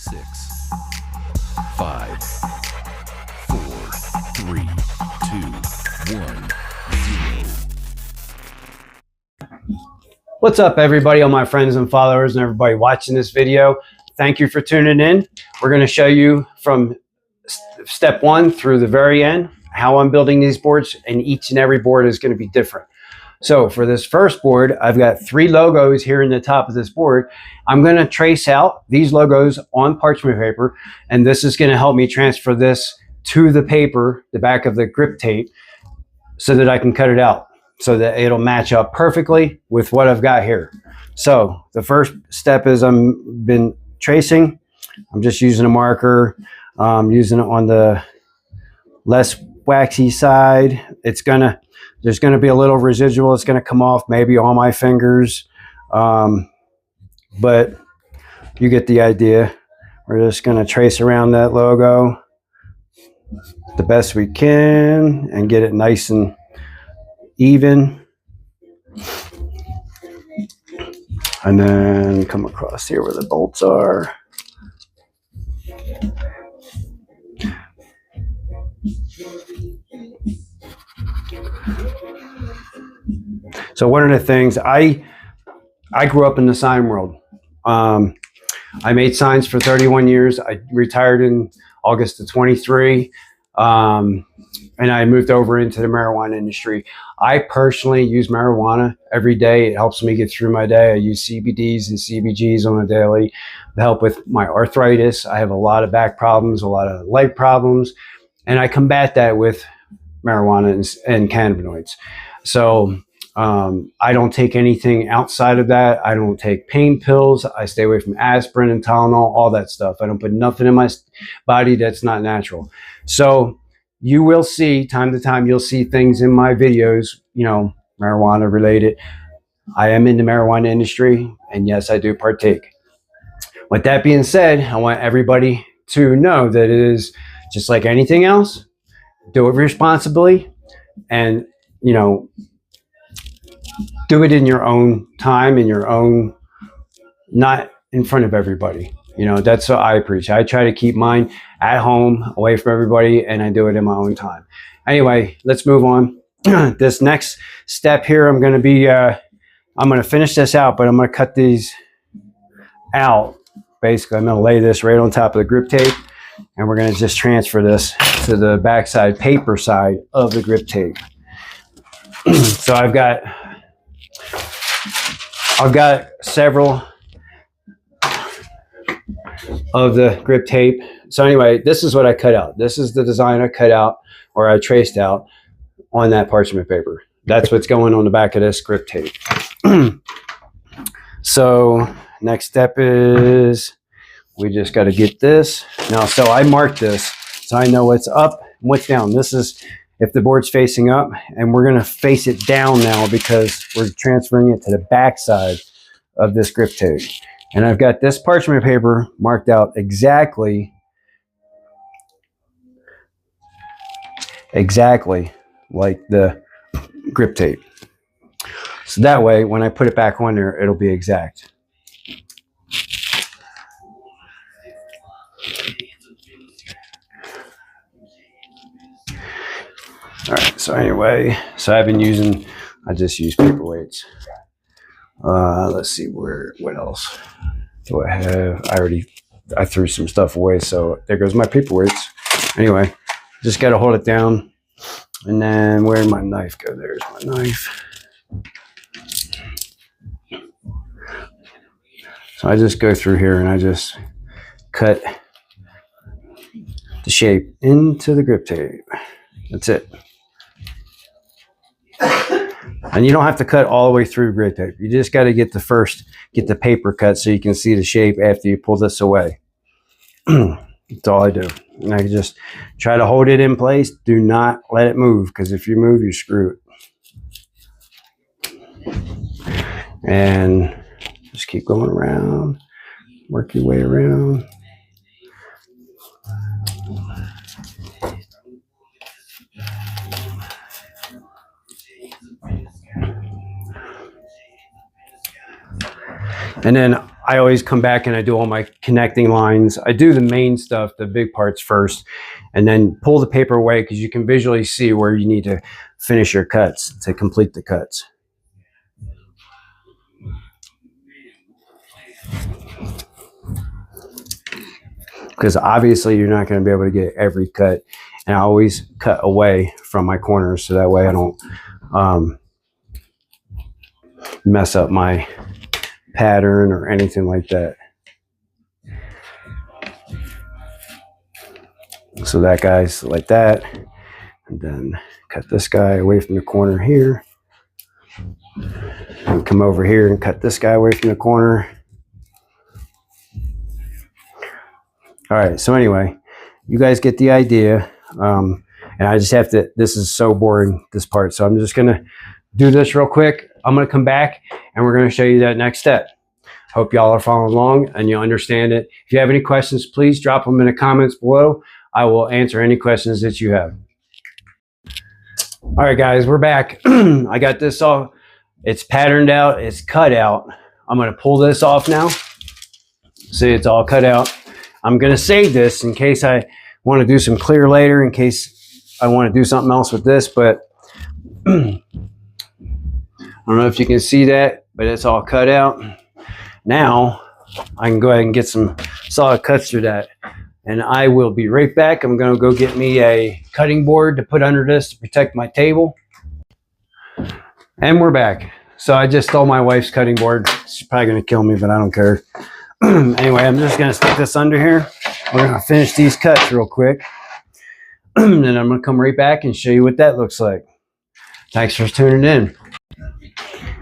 6, 5, 4, 3, 2, 1, 0. What's up, everybody, all my friends and followers and everybody watching this video? Thank you for tuning in. We're going to show you from step 1 through the very end how I'm building these boards, and each and every board is going to be different. So for this first board, I've got 3 logos here in the top of this board. I'm going to trace out these logos on parchment paper, and this is going to help me transfer this to the paper, the back of the grip tape, so that I can cut it out, so that it'll match up perfectly with what I've got here. So the first step is I'm been tracing. I'm just using a marker, using it on the less waxy side. There's gonna be a little residual. It's gonna come off maybe on my fingers, but you get the idea. We're just gonna trace around that logo the best we can and get it nice and even, and then come across here where the bolts are. So one of the things, I grew up in the sign world. I made signs for 31 years. I retired in August of 23. And I moved over into the marijuana industry. I personally use marijuana every day. It helps me get through my day. I use CBDs and CBGs on a daily to help with my arthritis. I have a lot of back problems, a lot of leg problems, and I combat that with marijuana and cannabinoids. So I don't take anything outside of that. I don't take pain pills. I stay away from aspirin and Tylenol, all that stuff. I don't put nothing in my body that's not natural. So you will see, time to time, you'll see things in my videos, you know, marijuana related. I am in the marijuana industry, and yes, I do partake. With that being said, I want everybody to know that it is just like anything else. Do it responsibly, and, you know, do it in your own time, in your own, not in front of everybody. You know, that's what I preach. I try to keep mine at home, away from everybody, and I do it in my own time. Anyway, let's move on. This next step here, I'm going to finish this out, but I'm going to cut these out. Basically, I'm going to lay this right on top of the grip tape, and we're going to just transfer this to the backside paper side of the grip tape. So I've got several of the grip tape. So anyway, this is what I cut out. This is the design I cut out, or I traced out on that parchment paper. That's what's going on the back of this grip tape. So next step is we just got to get this. Now, so I marked this so I know what's up and what's down. This is if the board's facing up, and we're going to face it down now because we're transferring it to the back side of this grip tape. And I've got this parchment paper marked out exactly like the grip tape. So that way, when I put it back on there, it'll be exact. All right, so anyway, so I just use paperweights. Let's see what else do I have? I threw some stuff away, so there goes my paperweights. Anyway, just got to hold it down, and then where'd my knife go? There's my knife. So I just go through here and I just cut the shape into the grip tape. That's it. And you don't have to cut all the way through grip tape. You just got to get the paper cut so you can see the shape after you pull this away. That's all I do. And I just try to hold it in place. Do not let it move, because if you move, you screw it. And just keep going around. Work your way around. And then I always come back and I do all my connecting lines. I do the main stuff, the big parts first, and then pull the paper away because you can visually see where you need to finish your cuts to complete the cuts. Because obviously you're not going to be able to get every cut, and I always cut away from my corners so that way I don't mess up my pattern or anything like that. So that guy's like that, and then cut this guy away from the corner here, and come over here and cut this guy away from the corner. All right, so anyway, you guys get the idea. And I just have to, this is so boring, this part. So I'm just gonna do this real quick. I'm gonna come back and we're gonna show you that next step. Hope y'all are following along and you understand it. If you have any questions, please drop them in the comments below. I will answer any questions that you have. All right, guys, we're back. I got this all, it's patterned out, it's cut out. I'm gonna pull this off now. See, it's all cut out. I'm going to save this in case I want to do some clear later, in case I want to do something else with this, but I don't know if you can see that, but it's all cut out. Now I can go ahead and get some solid cuts through that, and I will be right back. I'm going to go get me a cutting board to put under this to protect my table. And we're back. So I just stole my wife's cutting board. She's probably going to kill me, but I don't care. Anyway, I'm just going to stick this under here. We're going to finish these cuts real quick. And then I'm going to come right back and show you what that looks like. Thanks for tuning in.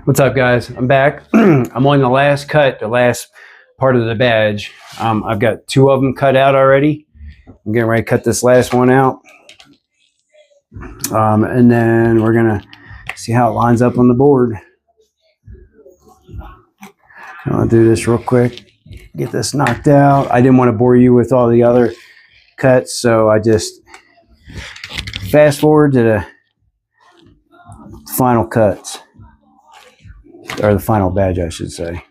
What's up, guys? I'm back. I'm on the last cut, the last part of the badge. I've got 2 of them cut out already. I'm getting ready to cut this last one out. And then we're going to see how it lines up on the board. I'll do this real quick. Get this knocked out. I didn't want to bore you with all the other cuts, so I just fast forward to the final cuts, or the final badge, I should say.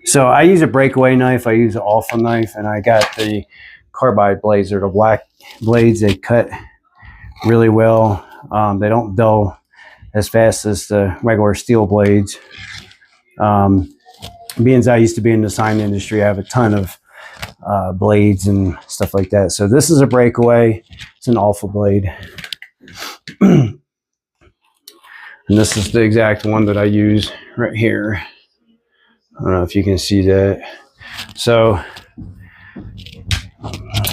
So I use a breakaway knife. I use an alpha knife, and I got the carbide blades. They're the black blades. They cut really well. They don't dull as fast as the regular steel blades. Being as I used to be in the sign industry, I have a ton of blades and stuff like that. So this is a breakaway. It's an alpha blade. And this is the exact one that I use right here. I don't know if you can see that. So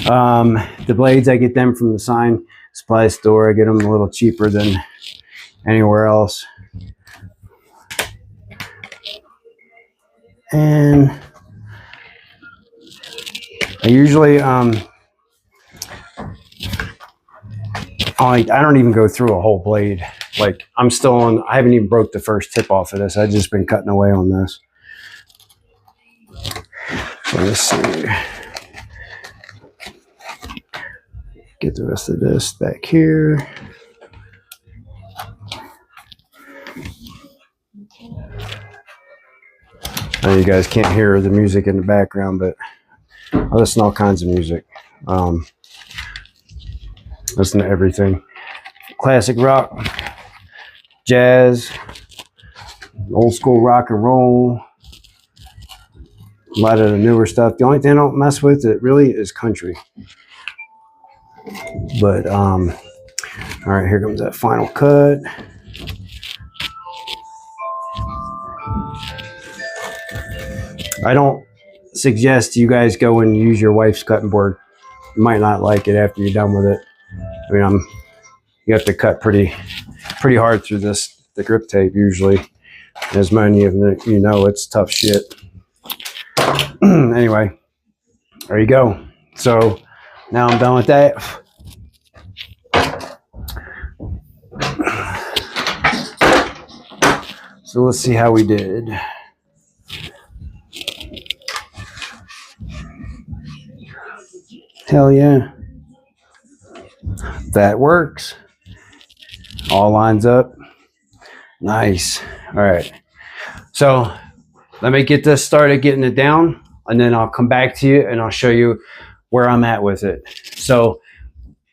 the blades, I get them from the sign supply store. I get them a little cheaper than anywhere else. And I usually, I don't even go through a whole blade. Like, I'm still on, I haven't even broke the first tip off of this. I've just been cutting away on this. So let's see. Get the rest of this back here. I know you guys can't hear the music in the background, but I listen to all kinds of music. Listen to everything. Classic rock, jazz, old school rock and roll, a lot of the newer stuff. The only thing I don't mess with it really is country. But all right, here comes that final cut. I don't suggest you guys go and use your wife's cutting board. You might not like it after you're done with it. I mean, you have to cut pretty hard through the grip tape usually. As many of you know, it's tough shit. Anyway, there you go. So now I'm done with that. So let's see how we did. Hell yeah. That works. All lines up. Nice. All right. So let me get this started getting it down, and then I'll come back to you and I'll show you where I'm at with it. So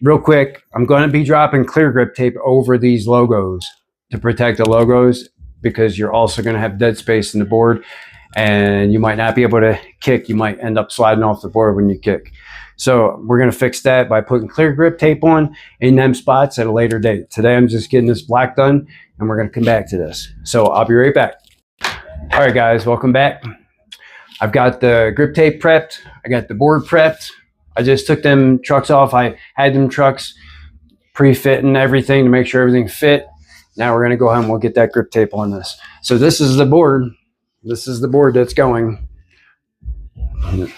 real quick, I'm going to be dropping clear grip tape over these logos to protect the logos, because you're also going to have dead space in the board and you might not be able to kick. You might end up sliding off the board when you kick. So we're going to fix that by putting clear grip tape on in them spots at a later date. Today I'm just getting this black done, and we're going to come back to this. So I'll be right back. All right, guys, welcome back. I've got the grip tape prepped. I got the board prepped. I just took them trucks off. I had them trucks pre-fitting everything to make sure everything fit. Now we're going to go ahead and we'll get that grip tape on this. So this is the board. This is the board that's going. It's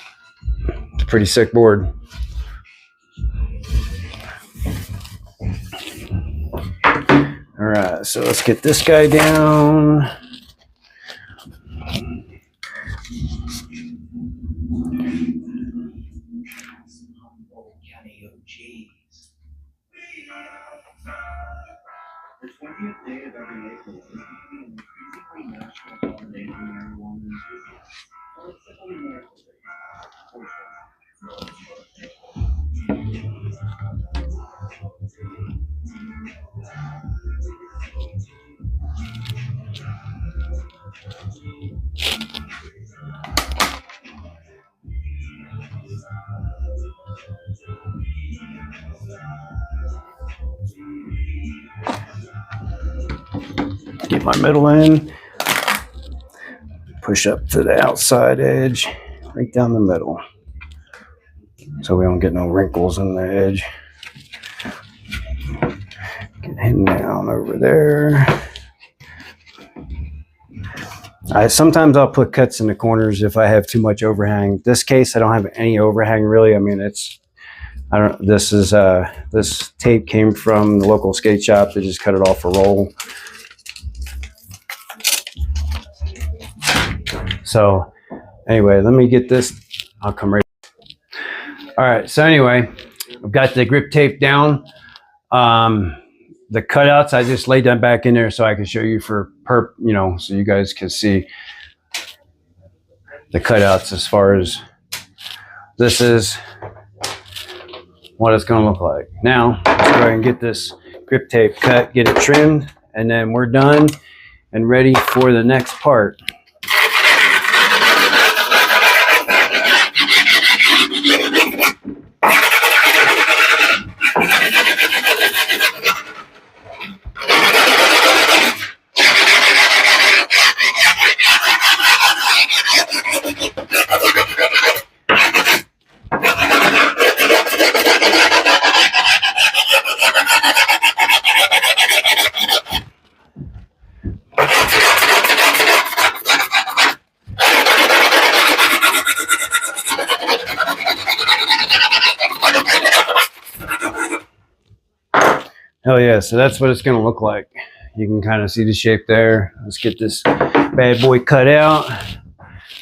a pretty sick board. All right, so let's get this guy down. The 20th day of every April is an increasingly national holiday for marijuana enthusiasts. Well, it's only Miracle Day, Get my middle in, push up to the outside edge, right down the middle, so we don't get no wrinkles in the edge. Get him down over there. Sometimes I'll put cuts in the corners if I have too much overhang. This case, I don't have any overhang really. I mean, this tape came from the local skate shop. They just cut it off a roll. So anyway, let me get this. I'll come right. All right. So anyway, I've got the grip tape down. The cutouts, I just laid them back in there so I can show you so you guys can see the cutouts as far as this is what it's going to look like. Now, let's go ahead and get this grip tape cut, get it trimmed, and then we're done and ready for the next part. Hell yeah, so that's what it's going to look like. You can kind of see the shape there. Let's get this bad boy cut out.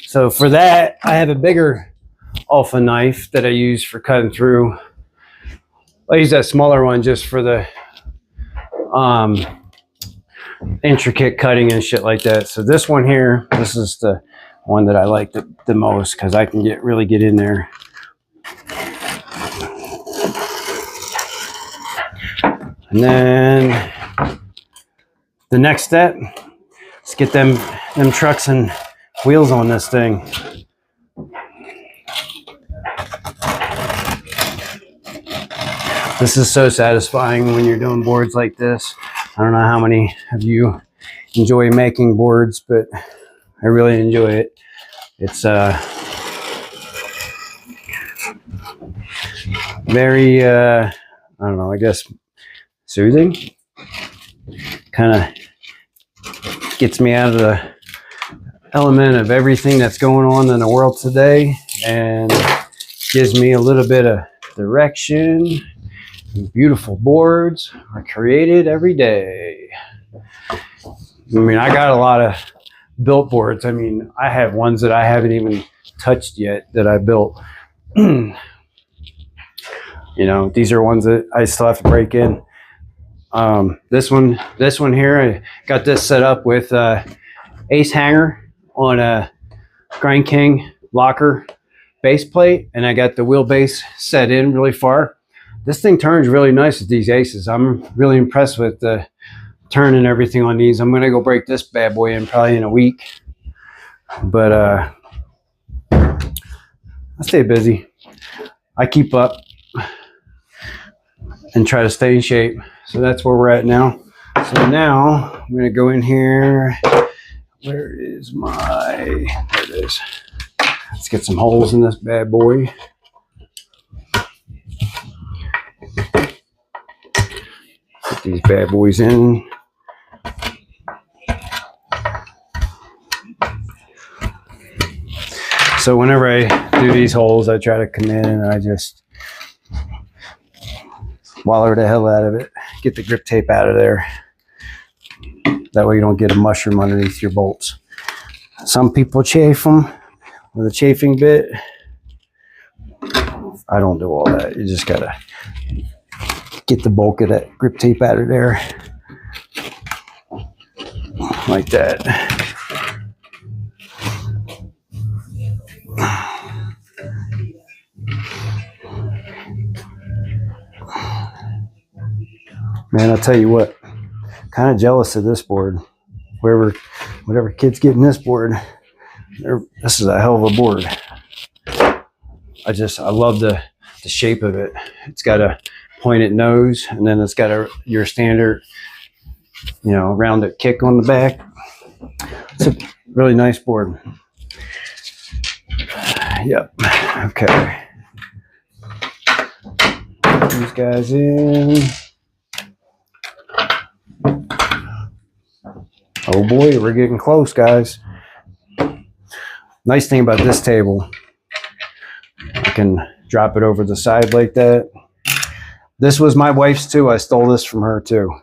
So for that, I have a bigger Alpha knife that I use for cutting through. I use that smaller one just for the intricate cutting and shit like that. So this one here, this is the one that I like the most, because I can really get in there. And then the next step, let's get them trucks and wheels on this thing. This is so satisfying when you're doing boards like this. I don't know how many of you enjoy making boards, but I really enjoy it. It's very, I don't know, I guess soothing. Kind of gets me out of the element of everything that's going on in the world today and gives me a little bit of direction. Beautiful boards are created every day. I mean, I got a lot of built boards. I mean, I have ones that I haven't even touched yet that I built. You know, these are ones that I still have to break in. This one here, I got this set up with Ace hanger on a Grind King locker base plate, and I got the wheelbase set in really far. This thing turns really nice with these aces. I'm really impressed with the turn and everything on these. I'm gonna go break this bad boy in probably in a week, but I stay busy. I keep up and try to stay in shape. So that's where we're at now. So now I'm gonna go in here. Where is my, there it is. Let's get some holes in this bad boy. Put these bad boys in. So whenever I do these holes, I try to come in and I just waller the hell out of it. Get the grip tape out of there. That way you don't get a mushroom underneath your bolts. Some people chafe them with a chafing bit. I don't do all that. You just gotta get the bulk of that grip tape out of there. Like that. Man, I'll tell you what, kind of jealous of this board. Whatever kids getting this board, this is a hell of a board. I love the shape of it. It's got a pointed nose, and then it's got your standard, rounded kick on the back. It's a really nice board. Yep. Okay. Put these guys in. Oh boy, we're getting close, guys. Nice thing about this table, I can drop it over the side like that. This was my wife's too. I stole this from her too.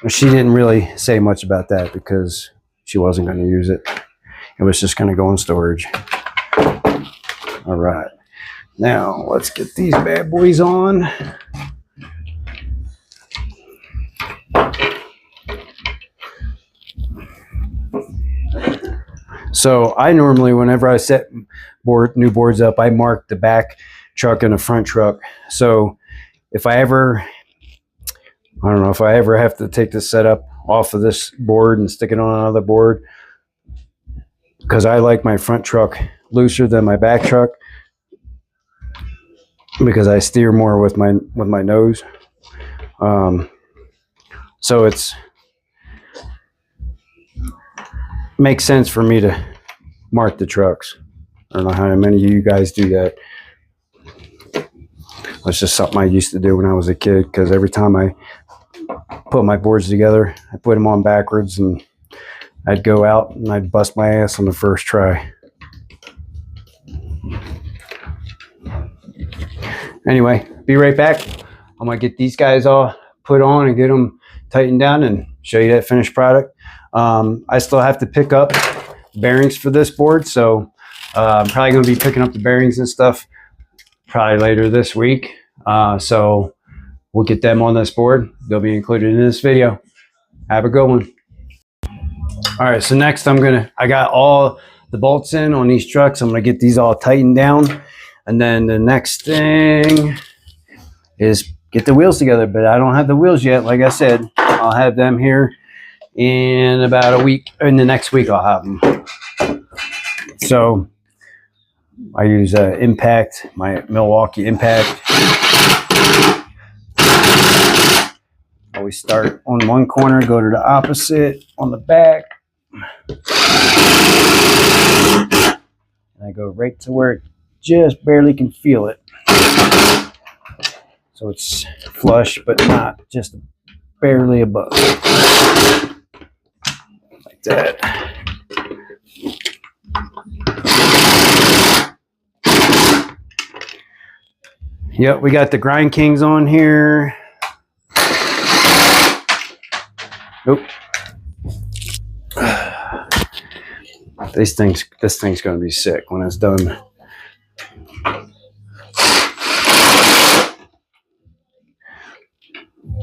She didn't really say much about that because she wasn't going to use it. It was just going to go in storage. All right. Now let's get these bad boys on. So I normally, whenever I set new boards up, I mark the back truck and the front truck. So if I ever have to take this setup off of this board and stick it on another board, because I like my front truck looser than my back truck, because I steer more with my nose. So it's makes sense for me to mark the trucks. I don't know how many of you guys do that. It's just something I used to do when I was a kid, because every time I put my boards together, I put them on backwards and I'd go out and I'd bust my ass on the first try. Anyway, be right back. I'm gonna get these guys all put on and get them tightened down and show you that finished product. I still have to pick up bearings for this board, so I'm probably going to be picking up the bearings and stuff probably later this week. So we'll get them on this board. They'll be included in this video. Have a good one. All right, so next I got all the bolts in on these trucks. I'm going to get these all tightened down. And then the next thing is get the wheels together, but I don't have the wheels yet. Like I said, I'll have them here in about a week. In the next week I'll have them. So I use Impact, my Milwaukee Impact. Always start on one corner, go to the opposite on the back. And I go right to where it just barely can feel it. So it's flush, but not just barely above. Like that. Yep, we got the Grind Kings on here. Nope. This thing's gonna be sick when it's done.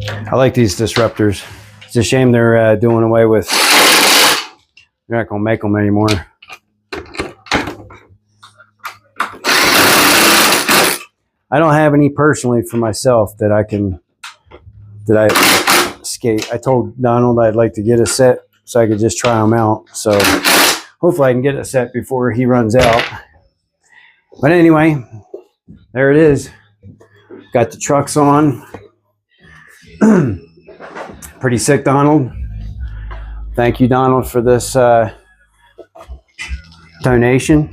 I like these disruptors. It's a shame they're doing away with You're not gonna make them anymore. I don't have any personally for myself that I skate. I told Donald I'd like to get a set so I could just try them out. So hopefully I can get a set before he runs out. But anyway, there it is. Got the trucks on. Pretty sick, Donald. Thank you, Donald, for this donation.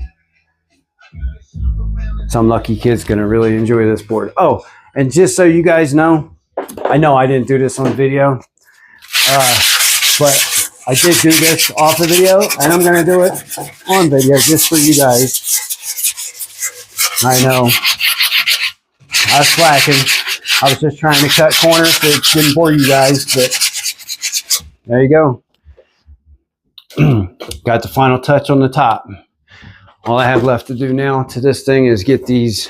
Some lucky kid's gonna really enjoy this board. Oh, and just so you guys know I didn't do this on video, but I did do this off the video, and I'm gonna do it on video just for you guys. I know I was slacking. I was just trying to cut corners so it didn't bore you guys, but there you go. Got the final touch on the top. All I have left to do now to this thing is get these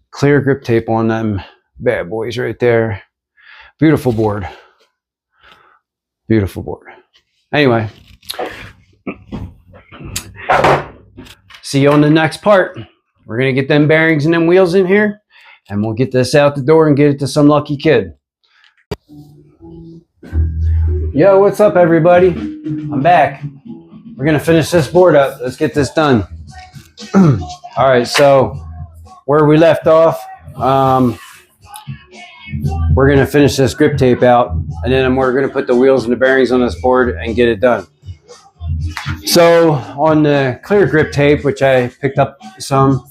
clear grip tape on them bad boys right there. Beautiful board. Beautiful board. Anyway, see you on the next part. We're going to get them bearings and them wheels in here, and we'll get this out the door and get it to some lucky kid. Yo, what's up, everybody? I'm back. We're going to finish this board up. Let's get this done. All right, so where we left off, we're going to finish this grip tape out, and then we're going to put the wheels and the bearings on this board and get it done. So on the clear grip tape, which I picked up some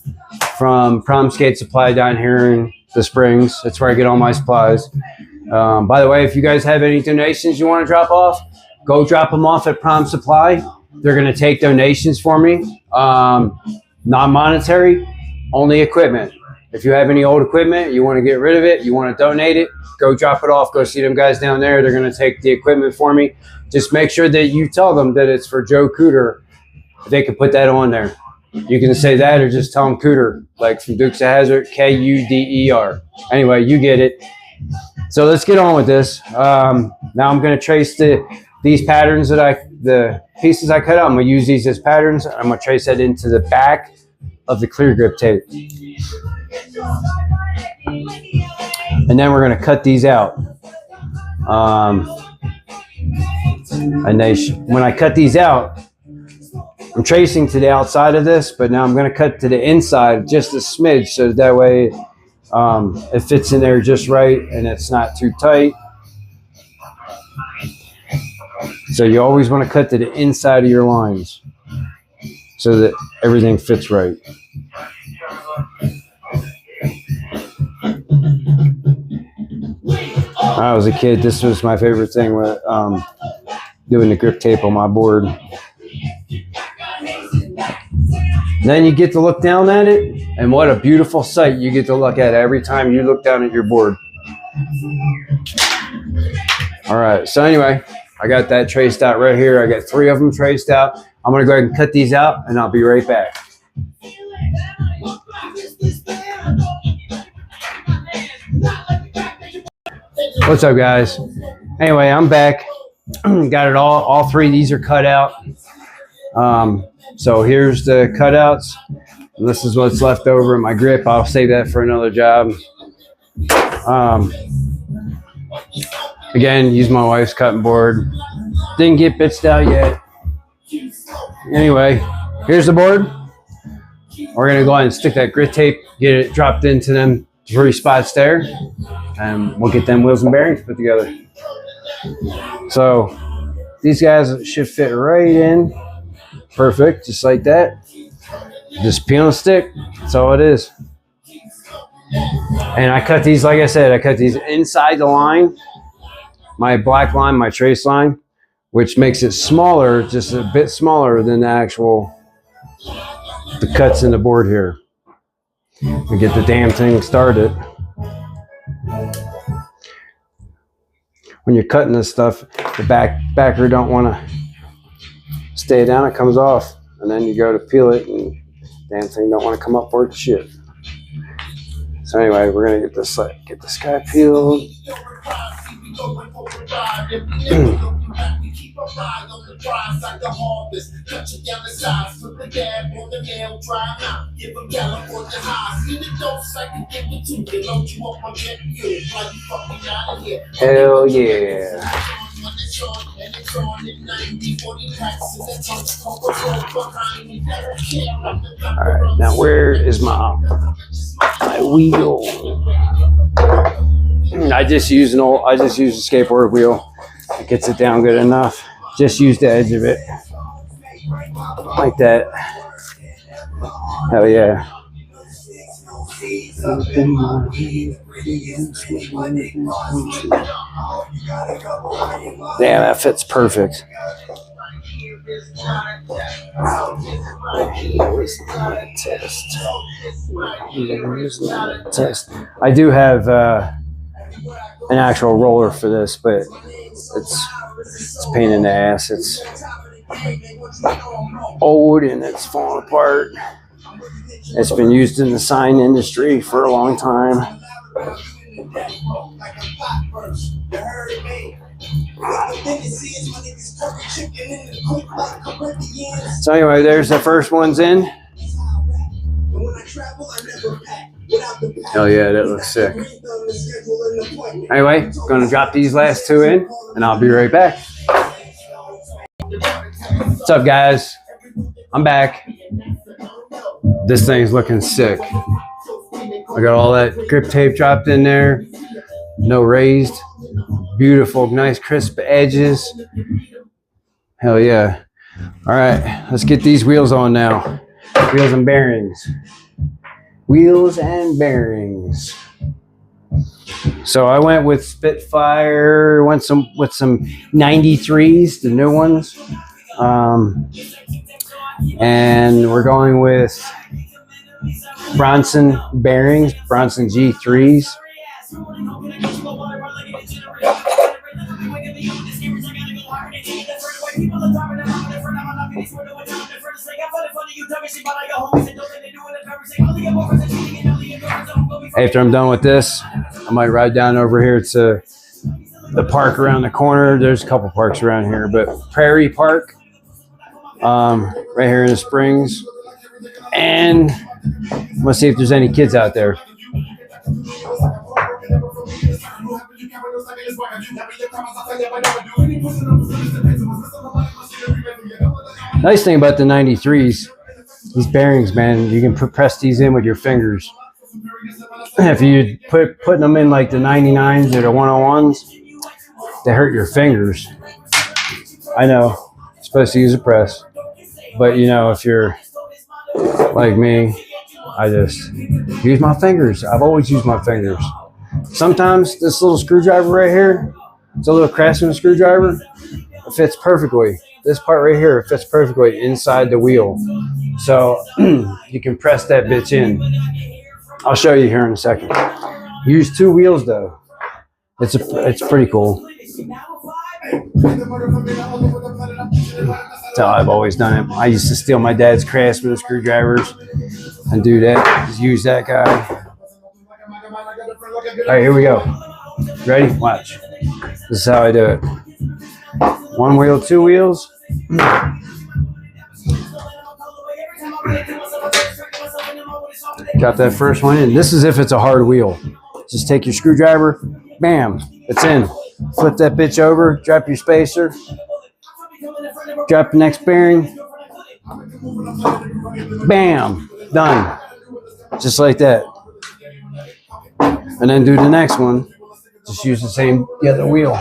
from Prom Skate Supply down here in the Springs. That's where I get all my supplies. By the way, if you guys have any donations you want to drop off, go drop them off at Prom Supply. They're going to take donations for me. Non-monetary, only equipment. If you have any old equipment, you want to get rid of it, you want to donate it, go drop it off. Go see them guys down there. They're going to take the equipment for me. Just make sure that you tell them that it's for Joe Cooter. They can put that on there. You can say that or just tell them Cooter, like from Dukes of Hazzard, Kuder. Anyway, you get it. So let's get on with this. Now I'm going to trace these patterns the pieces I cut out. I'm going to use these as patterns. I'm going to trace that into the back of the clear grip tape. And then we're going to cut these out. When I cut these out, I'm tracing to the outside of this, but now I'm going to cut to the inside just a smidge, so that way it fits in there just right and it's not too tight. So you always want to cut to the inside of your lines so that everything fits right. When I was a kid, this was my favorite thing with doing the grip tape on my board. Then you get to look down at it, and what a beautiful sight you get to look at every time you look down at your board. All right, so anyway, I got that traced out right here. I got 3 of them traced out. I'm going to go ahead and cut these out, and I'll be right back. What's up, guys? Anyway, I'm back. Got it all 3 of these are cut out. So here's the cutouts. This is what's left over in my grip. I'll save that for another job. Again, use my wife's cutting board. Didn't get bitched out yet. Anyway, here's the board. We're going to go ahead and stick that grit tape, get it dropped into them 3 spots there, and we'll get them wheels and bearings put together. So these guys should fit right in. Perfect, just like that. Just peel and stick. That's all it is. And I cut these, like I said, I cut these inside the line, my black line, my trace line, which makes it smaller, just a bit smaller than the cuts in the board here. We get the damn thing started. When you're cutting this stuff, the backer don't want to stay down, it comes off, and then you go to peel it and damn thing don't want to come up for it to shit. So anyway, we're gonna get this guy peeled. keep a ride on the drives like the harvest. Cut you down the sides, put the dab on the nail, dry out. Give them California highs. Eat the dose, I can give it to you. Load you up on jet fuel, fly you fucking out of here. Hell yeah. Alright, now where is my wheel? I just use a skateboard wheel. It gets it down good enough. Just use the edge of it. Like that. Hell yeah. Damn, that fits perfect. I do have an actual roller for this, but it's a pain in the ass. It's old and it's falling apart. It's been used in the sign industry for a long time. So anyway, there's the first one's in. Hell yeah, that looks sick. Anyway, gonna drop these last two in and I'll be right back. What's up, guys? I'm back. This thing's looking sick. I got all that grip tape dropped in there. No raised. Beautiful, nice crisp edges. Hell yeah. All right, let's get these wheels on now. Wheels and bearings. Wheels and bearings. So I went with Spitfire, with some 93s, the new ones. And we're going with Bronson bearings, Bronson G3s. After I'm done with this, I might ride down over here to the park around the corner. There's a couple parks around here, but Prairie Park, right here in the Springs. And I'm gonna see if there's any kids out there. Nice thing about the 93s, these bearings, man, you can press these in with your fingers. If you putting them in like the 99s or the 101s, they hurt your fingers. I know, you're supposed to use a press, but you know, if you're like me, I just use my fingers. I've always used my fingers. Sometimes this little screwdriver right here, it's a little Craftsman screwdriver. It fits perfectly. This part right here fits perfectly inside the wheel. So you can press that bitch in. I'll show you here in a second. Use two wheels though. It's pretty cool. That's how I've always done it. I used to steal my dad's Craftsman screwdrivers and do that. Just use that guy. All right, here we go. Ready? Watch. This is how I do it. One wheel, two wheels. Got that first one in. This is if it's a hard wheel. Just take your screwdriver, bam, it's in. Flip that bitch over, drop your spacer, drop the next bearing, bam, done. Just like that. And then do the next one. Just use the other wheel.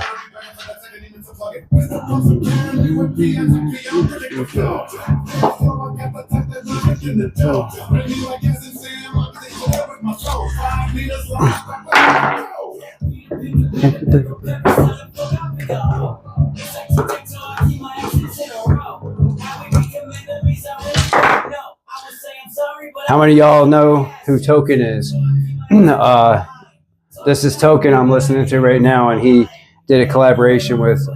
How many of y'all know who Token is? This is Token I'm listening to right now, and he did a collaboration with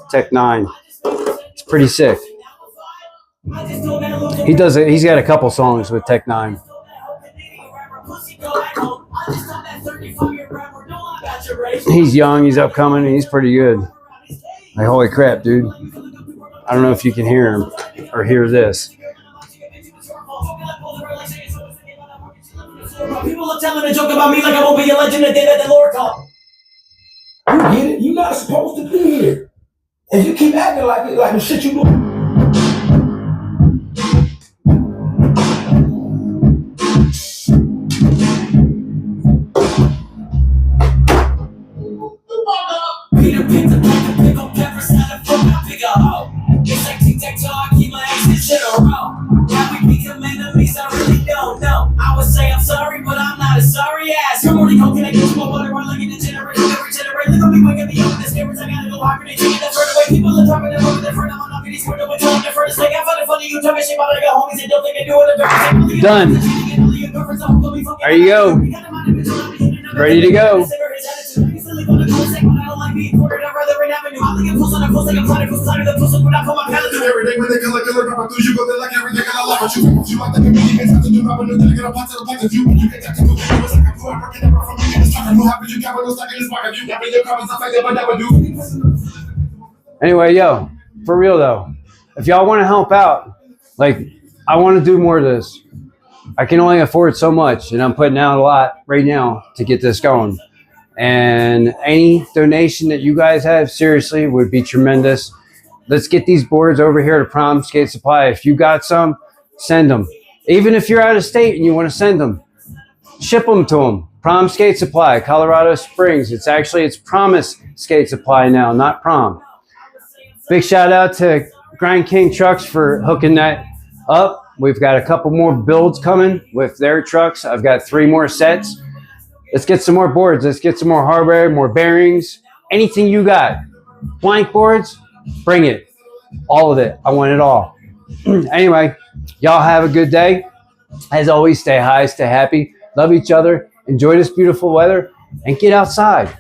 Tech 9. It's pretty sick. He's got a couple songs with Tech 9. He's young, he's upcoming, and he's pretty good. Like, holy crap, dude. I don't know if you can hear him or hear this. People are telling a joke about me like I won't be a legend the day that the Lord called. You get it? You're not supposed to be here. And you keep acting like it, like the shit you do. Peter picked up like a pick up peppers, not a fuck, I pick a hoe. It's like tic-tac-toe, I keep my exes in a row. How we become enemies, I really don't know. I would say I'm sorry, but I'm not a sorry ass. Good morning, how can I get you a water? I'm looking to generate, regenerate. Look at me, waking me up with the spirits. I gotta go hard, they take it that further away. People are dropping their phone, they're further. I'm not getting squirted with time. They're further. Like, I find it funny, you talking shit, but I got homies that don't think they do it. Done. There you go. Ready to go. Anyway, yo, for real though, if y'all want to help out, like, I want to do more of this. I can only afford so much, and I'm putting out a lot right now to get this going. And any donation that you guys have, seriously, would be tremendous. Let's get these boards over here to Prom Skate Supply. If you got some, send them. Even if you're out of state and you want to send them, ship them to them. Prom Skate Supply, Colorado Springs. It's Promise Skate Supply now, not Prom. Big shout out to Grind King Trucks for hooking that up. We've got a couple more builds coming with their trucks. I've got 3 more sets. Let's get some more boards. Let's get some more hardware, more bearings, anything you got. Blank boards, bring it. All of it. I want it all. Anyway, y'all have a good day. As always, stay high, stay happy, love each other, enjoy this beautiful weather, and get outside.